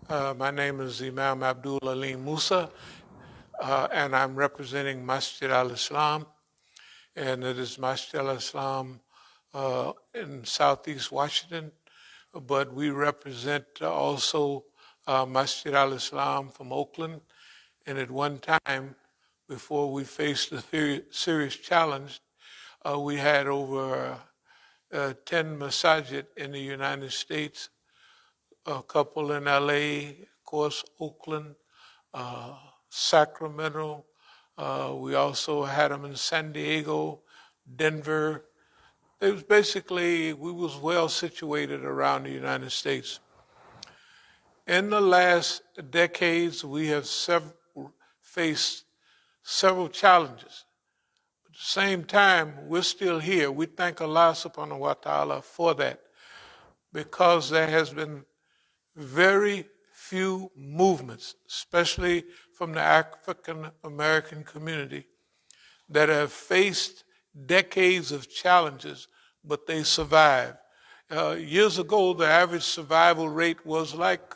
My name is Imam Abdul Alim Musa, and I'm representing Masjid al-Islam, and it is Masjid al-Islam in Southeast Washington, but we represent also Masjid al-Islam from Oakland, and at one time, before we faced the serious challenge, we had over 10 masajid in the United States, a couple in LA, of course, Oakland, Sacramento. We also had them in San Diego, Denver. It was basically, we was well situated around the United States. In the last decades, we have faced several challenges. At the same time, we're still here. We thank Allah subhanahu wa ta'ala for that, because there has been very few movements, especially from the African American community, that have faced decades of challenges, but they survived. Years ago, the average survival rate was like,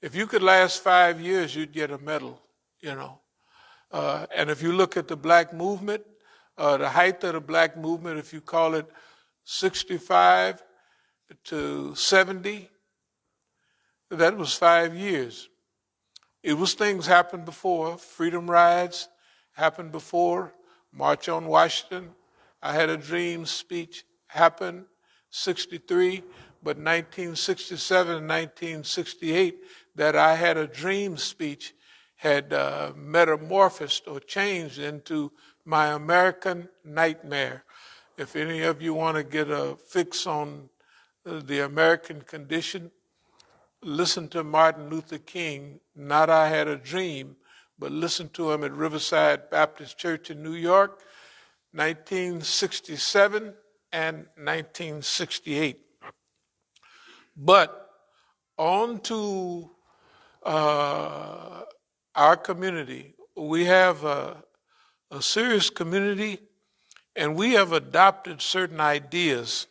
if you could last 5 years, you'd get a medal, you know. And if you look at the black movement, the height of the black movement, if you call it 65 to 70, that was 5 years. It was things happened before. Freedom rides happened before. March on Washington, I Had a Dream speech happened, 63, but 1967 and 1968, that I Had a Dream speech had metamorphosed or changed into My American Nightmare. If any of you want to get a fix on the American condition, listen to Martin Luther King, not I Had a Dream, but listen to him at Riverside Baptist Church in New York, 1967 and 1968. But on to our community. We have a serious community, and we have adopted certain ideas.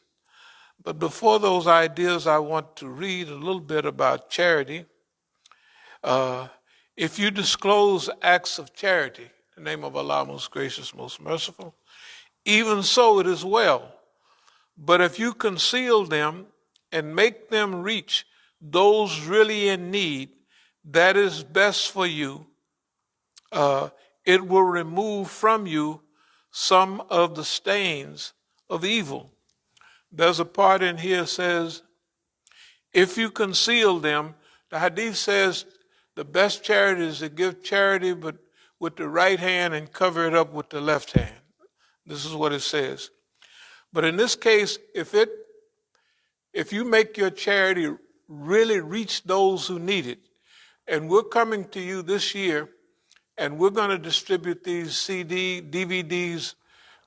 But before those ideas, I want to read a little bit about charity. If you disclose acts of charity, in the name of Allah, most gracious, most merciful, even so it is well. But if you conceal them and make them reach those really in need, that is best for you. It will remove from you some of the stains of evil. There's a part in here that says, if you conceal them, the hadith says the best charity is to give charity but with the right hand and cover it up with the left hand. This is what it says. But in this case, if you make your charity really reach those who need it, and we're coming to you this year, and we're going to distribute these DVDs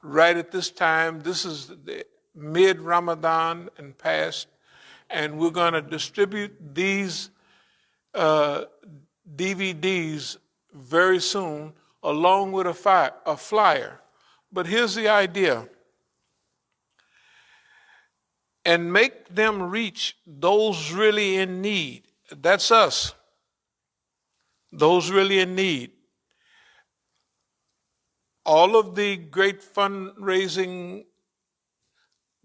right at this time. This is the mid-Ramadan and past, and we're going to distribute these DVDs very soon, along with a flyer. But here's the idea. And make them reach those really in need. That's us. Those really in need. All of the great fundraising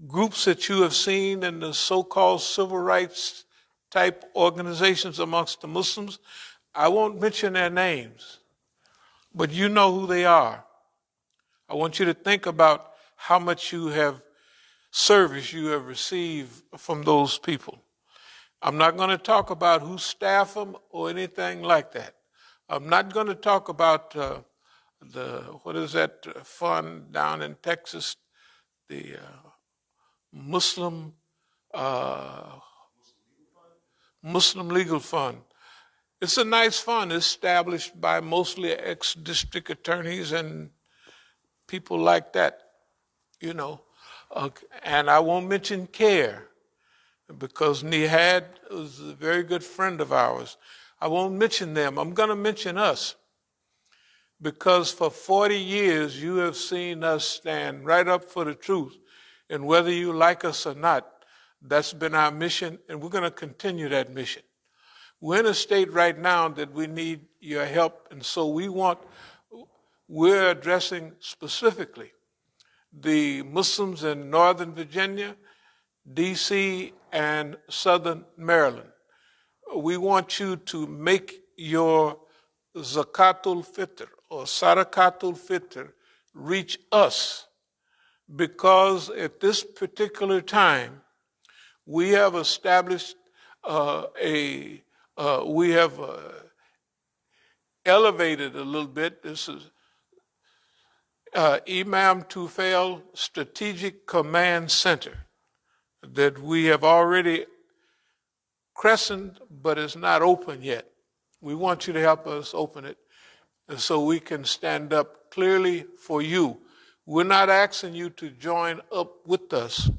groups that you have seen in the so-called civil rights type organizations amongst the Muslims, I won't mention their names, but you know who they are. I want you to think about how much service you have received from those people. I'm not going to talk about who staff them or anything like that. I'm not going to talk about what is that fund down in Texas, the Muslim Legal Fund. It's a nice fund established by mostly ex-district attorneys and people like that, you know. And I won't mention CARE, because Nihad was a very good friend of ours. I won't mention them. I'm going to mention us, because for 40 years you have seen us stand right up for the truth. And whether you like us or not, that's been our mission, and we're going to continue that mission. We're in a state right now that we need your help, and so we're addressing specifically the Muslims in Northern Virginia, D.C., and Southern Maryland. We want you to make your Zakatul Fitr or Sadaqatul Fitr reach us, because at this particular time we have established we have elevated a little bit. This is Imam Tufail Strategic Command Center that we have already christened, but it's not open yet. We want you to help us open it so we can stand up clearly for you. We're not asking you to join up with us.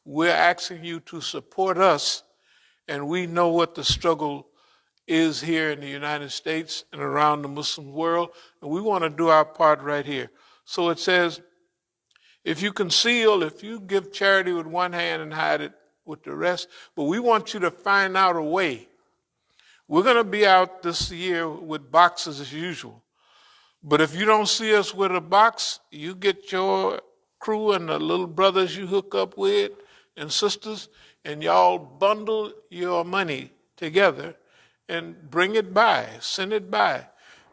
We're asking you to support us, and we know what the struggle is here in the United States and around the Muslim world, and we want to do our part right here. So it says, if you give charity with one hand and hide it with the rest, but we want you to find out a way. We're going to be out this year with boxes as usual. But if you don't see us with a box, you get your crew and the little brothers you hook up with and sisters, and y'all bundle your money together and bring it by, send it by,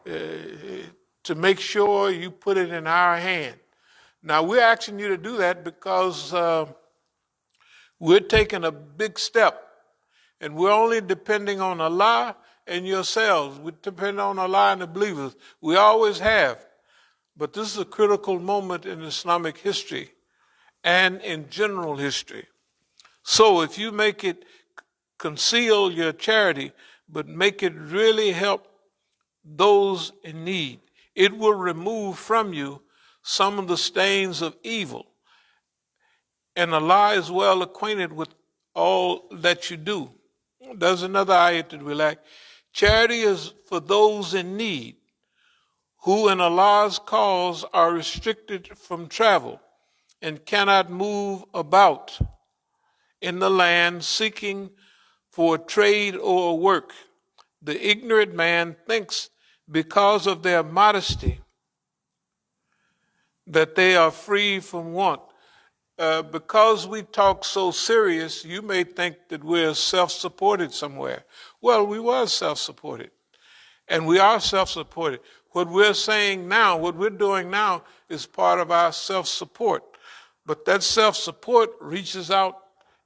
to make sure you put it in our hand. Now, we're asking you to do that because we're taking a big step, and we're only depending on Allah and yourselves. We depend on Allah and the believers. We always have. But this is a critical moment in Islamic history and in general history. So if you make it conceal your charity, but make it really help those in need, it will remove from you some of the stains of evil. And Allah is well acquainted with all that you do. There's another ayat that we like. Charity is for those in need, who in Allah's cause are restricted from travel and cannot move about in the land seeking for trade or work. The ignorant man thinks because of their modesty that they are free from want. Because we talk so serious, you may think that we're self-supported somewhere. Well, we were self-supported, and we are self-supported. What we're saying now, what we're doing now, is part of our self-support. But that self-support reaches out,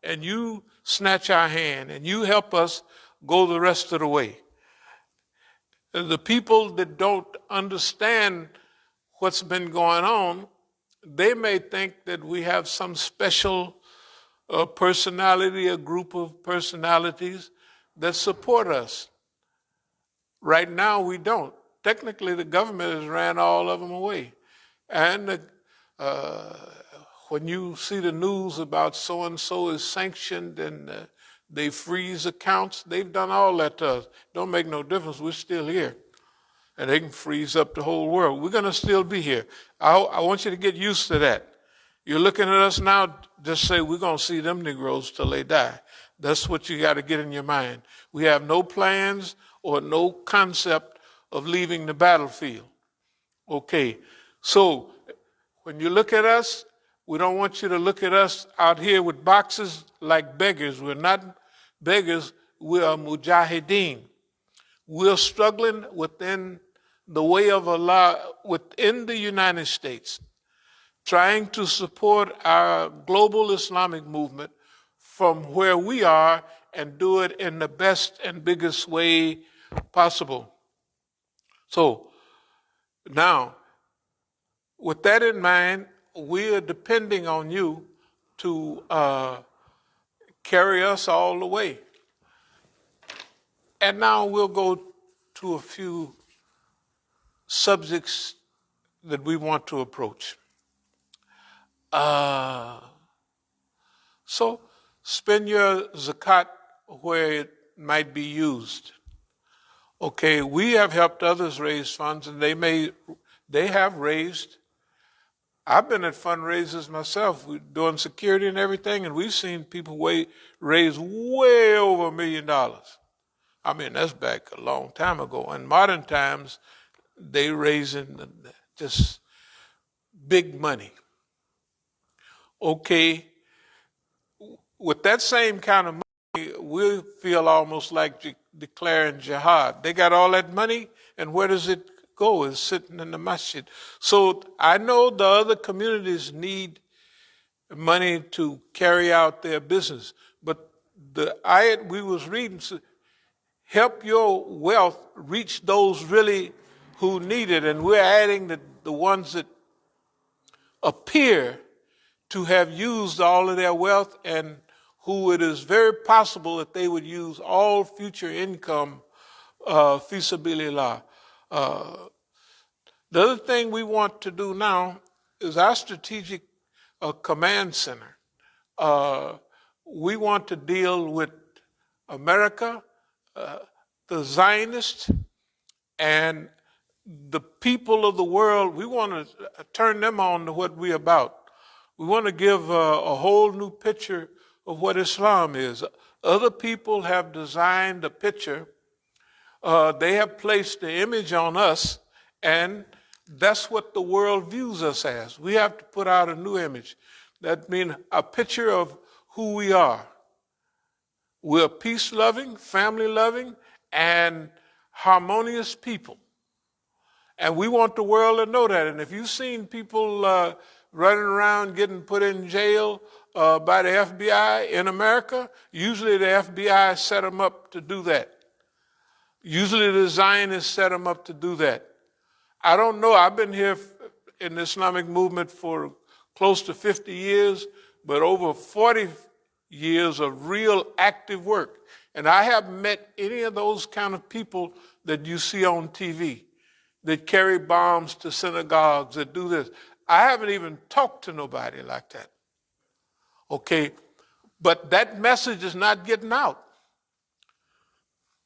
and you snatch our hand, and you help us go the rest of the way. The people that don't understand what's been going on, they may think that we have some special personality, a group of personalities that support us. Right now, we don't. Technically, the government has ran all of them away. And when you see the news about so-and-so is sanctioned and they freeze accounts, they've done all that to us. Don't make no difference. We're still here. And they can freeze up the whole world. We're going to still be here. I want you to get used to that. You're looking at us now, just say, we're going to see them Negroes till they die. That's what you got to get in your mind. We have no plans or no concept of leaving the battlefield. Okay, so when you look at us, we don't want you to look at us out here with boxes like beggars. We're not beggars. We are mujahideen. We're struggling within the way of Allah within the United States, trying to support our global Islamic movement from where we are and do it in the best and biggest way possible. So now, with that in mind, we are depending on you to carry us all the way. And now we'll go to a few subjects that we want to approach. So spend your zakat where it might be used. Okay, we have helped others raise funds, and they have raised. I've been at fundraisers myself, doing security and everything, and we've seen people raise way over $1 million. I mean, that's back a long time ago. In modern times, they raising just big money. Okay, with that same kind of money, we feel almost like declaring jihad. They got all that money, and where does it go? It's sitting in the masjid. So I know the other communities need money to carry out their business, but the ayat we was reading said, help your wealth reach those really who need it, and we're adding the ones that appear to have used all of their wealth and who it is very possible that they would use all future income fi sabilillah. The other thing we want to do now is our strategic command center. We want to deal with America, the Zionists, and the people of the world. We want to turn them on to what we're about. We want to give a whole new picture of what Islam is. Other people have designed a picture. They have placed the image on us, and that's what the world views us as. We have to put out a new image. That means a picture of who we are. We're peace-loving, family-loving, and harmonious people. And we want the world to know that. And if you've seen people running around getting put in jail by the FBI in America, usually the FBI set them up to do that. Usually the Zionists set them up to do that. I don't know. I've been here in the Islamic movement for close to 50 years, but over 40 years of real active work. And I haven't met any of those kind of people that you see on TV that carry bombs to synagogues, that do this. I haven't even talked to nobody like that. Okay, but that message is not getting out.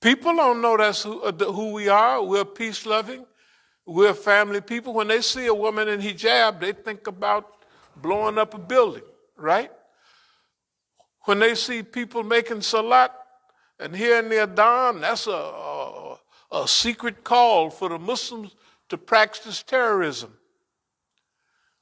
People don't know that's who we are. We're peace-loving. We're family people. When they see a woman in hijab, they think about blowing up a building, right? When they see people making salat and hearing the adhan, that's a secret call for the Muslims to practice terrorism.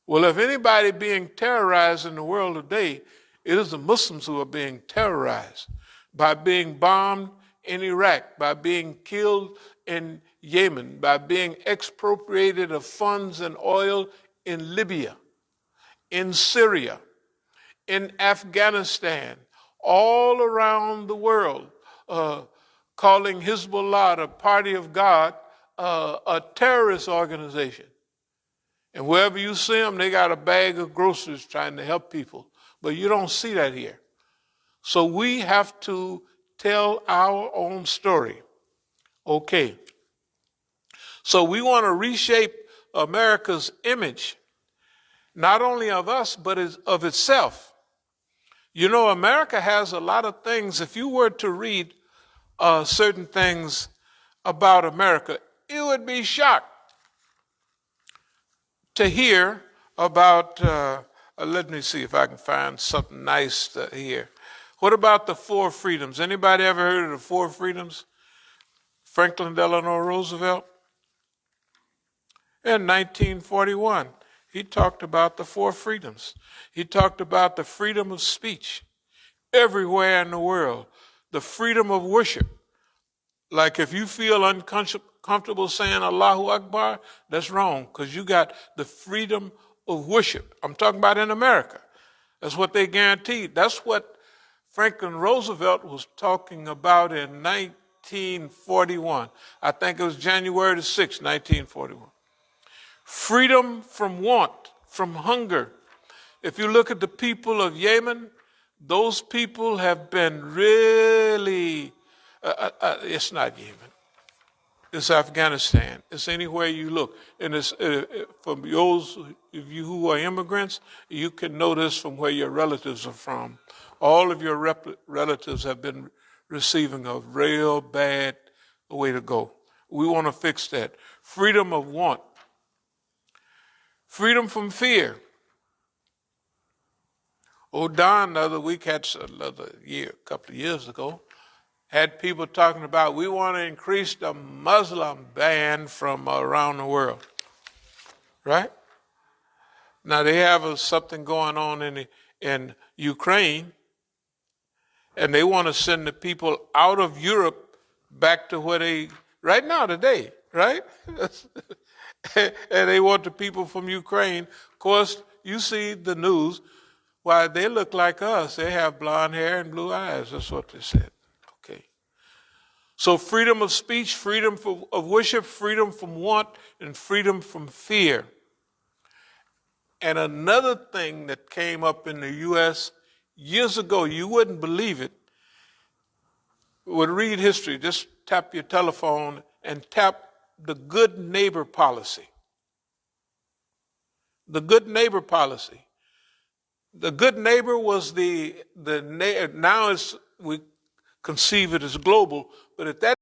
Well, if anybody being terrorized in the world today, it is the Muslims who are being terrorized by being bombed in Iraq, by being killed in Yemen, by being expropriated of funds and oil in Libya, in Syria, in Afghanistan, all around the world, calling Hezbollah, the party of God, a terrorist organization. And wherever you see them, they got a bag of groceries trying to help people. But you don't see that here. So we have to tell our own story. Okay. So we want to reshape America's image, not only of us, but of itself. You know, America has a lot of things. If you were to read certain things about America, you would be shocked to hear about, let me see if I can find something nice here. What about the four freedoms? Anybody ever heard of the four freedoms? Franklin Delano Roosevelt? In 1941, he talked about the four freedoms. He talked about the freedom of speech everywhere in the world, the freedom of worship. Like if you feel uncomfortable saying Allahu Akbar, that's wrong, because you got the freedom of worship. I'm talking about in America. That's what they guaranteed. That's what Franklin Roosevelt was talking about in 1941. I think it was January the 6th, 1941. Freedom from want, from hunger. If you look at the people of Yemen, those people have been really, it's not Yemen. It's Afghanistan. It's anywhere you look. And it's, for those of you who are immigrants, you can know this from where your relatives are from. All of your relatives have been receiving a real bad way to go. We want to fix that. Freedom of want. Freedom from fear. Don the other week had a couple of years ago, Had people talking about, we want to increase the Muslim ban from around the world, right? Now they have something going on in Ukraine, and they want to send the people out of Europe back to where they, right now today, right? And they want the people from Ukraine. Of course, you see the news. Why, they look like us. They have blonde hair and blue eyes. That's what they said. Okay. So freedom of speech, freedom of worship, freedom from want, and freedom from fear. And another thing that came up in the U.S. years ago, you wouldn't believe it. Would read history, just tap your telephone and tap the good neighbor policy. The good neighbor policy. The good neighbor was now we conceive it as global, but at that